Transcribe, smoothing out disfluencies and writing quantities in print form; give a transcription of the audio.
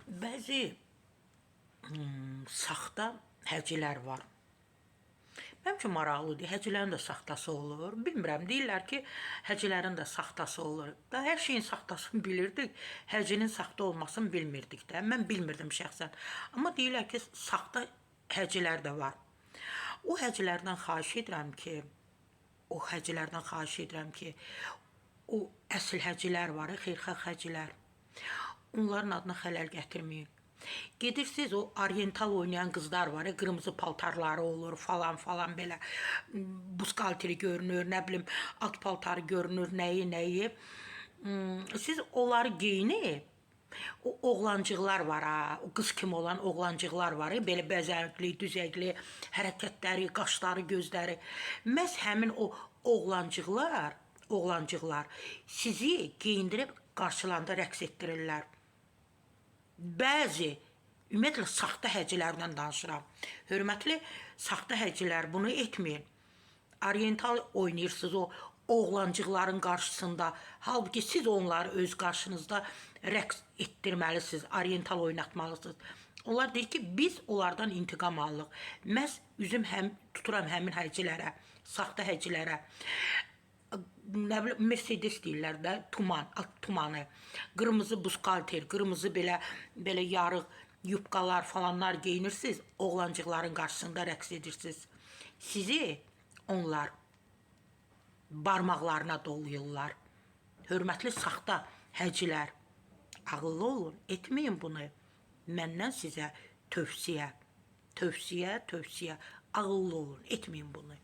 Bəzi saxta həcilər var. Mənim üçün maraqlıdır. Həcələrin də saxtası olur. Bilmirəm, deyirlər ki, həcələrin də saxtası olur. Da hər şeyin saxtasını bilirdik. Həcinin saxta olmasını bilmirdik də. Mən bilmirdim şəxsən. Amma deyirlər ki, saxta həcilər də var. O həclərdən xahiş edirəm ki, o əsl həcilər var, xeyirxah həcilər. Onların adına xələl gətirməyin. Gedirsiniz, o oriental oynayan qızlar var, qırmızı paltarları olur, falan belə. Buzkalteri görünür, nə bilim, at paltarı görünür, nəyi. Siz onları geyinib, o oğlancıqlar var ha, o qız kimi olan oğlancıqlar var, belə bəzəkli, düzəkli, hərəkətləri, qaşları, gözləri. Məhz həmin o oğlancıqlar sizi geyindirib qarşılanda rəqs etdirirlər. Bəzi, ümumiyyətlə, saxta həcələrdən danışıram. Hörmətli saxta həcələr, bunu etməyin. Oriental oynayırsınız o oğlancıqların qarşısında. Halbuki siz onları öz qarşınızda rəqs etdirməlisiniz, oriental oynatmalısınız. Onlar deyir ki, biz onlardan intiqam alırıq. Məhz üzüm tuturam həmin həcələrə, saxta həcələrə. Nə bilim, Mercedes deyirlər də, tuman, at tumanı, qırmızı buzkalter, qırmızı belə yarıq yubqalar falanlar geyinirsiniz, oğlancıqların qarşısında rəqs edirsiniz. Sizi onlar barmaqlarına dolayırlar. Hörmətli saxta həcilər, ağıllı olun, etməyin bunu. Məndən sizə tövsiyə, ağıllı olun, etməyin bunu.